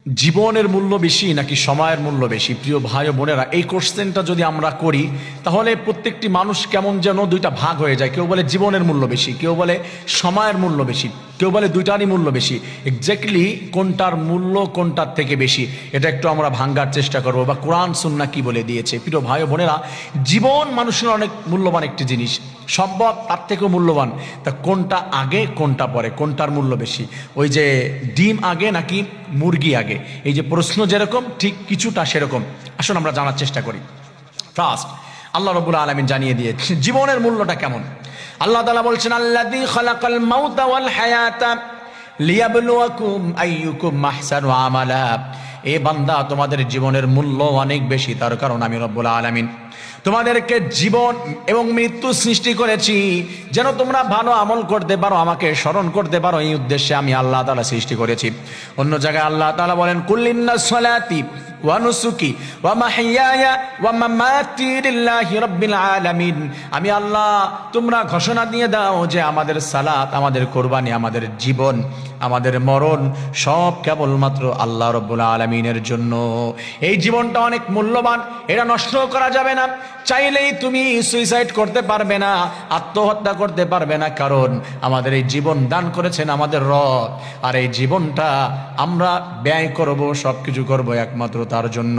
জীবনের মূল্য বেশি নাকি সময়ের মূল্য বেশি? প্রিয় ভাই ও বোনেরা, এই কোশ্চেনটা যদি আমরা করি তাহলে প্রত্যেকটি মানুষ কেমন যেন দুইটা ভাগ হয়ে যায়। কেউ বলে জীবনের মূল্য বেশি, কেউ বলে সময়ের মূল্য বেশি, কেউ বলে দুইটারই মূল্য বেশি। এক্স্যাক্টলি কোনটার মূল্য কোনটার থেকে বেশি এটা একটু আমরা ভাঙ্গার চেষ্টা করবো, বা কোরআন সুন্নাহ কি বলে দিয়েছে। প্রিয় ভাই ও বোনেরা, জীবন মানুষের অনেক মূল্যবান একটি জিনিস, সম্পদ তার থেকেও মূল্যবান। তা কোনটা আগে কোনটা পরে, কোনটার মূল্য বেশি? ওই যে ডিম আগে নাকি মুরগি আগে, এই যে প্রশ্ন যেরকম ঠিক কিছুটা সেরকম। আসুন আমরা জানার চেষ্টা করি। ফার্স্ট, আল্লাহ রাব্বুল আলামিন জানিয়ে দিয়েছে জীবনের মূল্যটা কেমন। আল্লাহ তাআলা বলছেন, আল্লাযী খালাকাল মাউতা ওয়াল হায়াতা লিয়াবলুয়াকুম আইয়ুকুম আহসানু আমালা। এ বান্দা, তোমাদের জীবনের মূল্য অনেক বেশি, তার কারণ আমি রব্বুল আলামিন তোমাদেরকে জীবন এবং মৃত্যু সৃষ্টি করেছি যেন তোমরা ভালো আমল করতে পারো, আমাকে স্মরণ করতে পারো। এই উদ্দেশ্যে আমি আল্লাহ তাআলা সৃষ্টি করেছি। অন্য জায়গায় আল্লাহ তাআলা বলেন, কুল ইন্নাস সালাতি ওয়া নুসুকি ওয়া মাহইয়ায়া ওয়া মামাতি লিল্লাহি রাব্বিল আলামিন। আমি আল্লাহ, তোমরা ঘোষণা দিয়ে দাও যে আমাদের সালাত, আমাদের কোরবানি, আমাদের জীবন, আমাদের মরণ সব কেবলমাত্র আল্লাহ রাব্বুল আলামিনের জন্য। এই জীবনটা অনেক মূল্যবান, এটা নষ্ট করা যাবে না। চাইলেই তুমি সুইসাইড করতে পারবে না, আত্মহত্যা করতে পারবে না, কারণ আমাদের এই জীবন দান করেছেন আমাদের রব। আর এই জীবনটা আমরা ব্যয় করব, সবকিছু করব একমাত্র তার জন্য।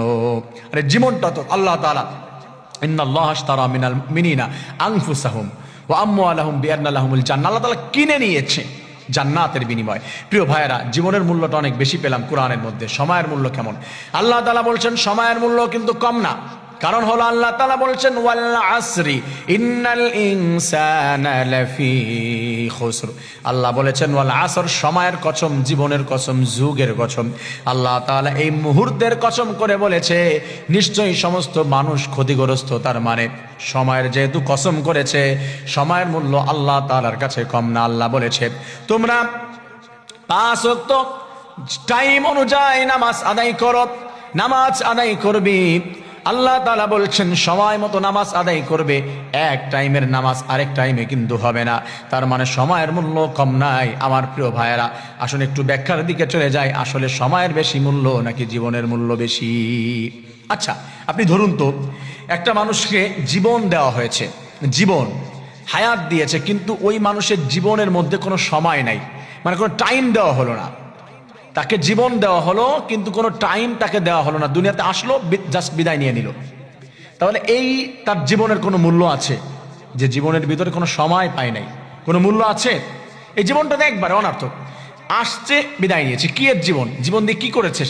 আর এই জীবনটা তো আল্লাহ তাআলা, ইন্নাল্লাহ আশতারা মিনাল মুমিনিনা আনফুসাহুম ওয়া আমওয়ালাহুম বিআন্না লাহুমুল জান্নাহ। আল্লাহ তাআলা কিনে নিয়েছে জান্নাতের বিনিময়। প্রিয় ভাইয়েরা, জীবনের মূল্যটা অনেক বেশি পেলাম কোরআনের মধ্যে। সময়ের মূল্য কেমন? আল্লাহ তাআলা বলছেন সময়ের মূল্য কিন্তু কম না। কারণ হলো আল্লাহ তাআলা বলছেন, ওয়াল আসরি ইন্নাল ইনসানা লাফি খুসর। আল্লাহ বলেছেন ওয়াল আসর, সময়ের কসম, জীবনের কসম, যুগের কসম। আল্লাহ তাআলা এই মুহূর্তের কসম করে বলেছে নিশ্চয়ই সমস্ত মানুষ ক্ষতিগ্রস্ত। তার মানে সময়ের যেহেতু কসম করেছে, সময়ের মূল্য আল্লাহ তাআলার কাছে কম না। আল্লাহ বলেছে তোমরা 5 ওয়াক্ত টাইম অনুযায়ী নামাজ আদায় করো, নামাজ আদায় করবি। আল্লাহ তাআলা বলছেন সময় মতো নামাজ আদায় করবে, এক টাইমের নামাজ আরেক টাইমে কিন্তু হবে না। তার মানে সময়ের মূল্য কম নাই। আমার প্রিয় ভাইয়েরা, আসলে একটু ব্যাখ্যার দিকে চলে যায়। আসলে সময়ের বেশি মূল্য নাকি জীবনের মূল্য বেশি? আচ্ছা, আপনি ধরুন তো, একটা মানুষকে জীবন দেওয়া হয়েছে, জীবন হায়াত দিয়েছে, কিন্তু ওই মানুষের জীবনের মধ্যে কোনো সময় নাই, মানে কোনো টাইম দেওয়া হলো না। তাকে জীবন দেওয়া হলো কিন্তু কোনো টাইম তাকে দেওয়া হলো না, দুনিয়াতে আসলো, জাস্ট বিদায় নিয়ে নিল। তাহলে এই তার জীবনের কোনো মূল্য আছে? যে জীবনের ভিতরে কোনো সময় পায় নাই, কোনো মূল্য আছে? এই জীবনটা একবারে অনর্থক। আসছে, বিদায় নিয়েছে, কি এর জীবন? জীবন দিয়ে কি করেছে?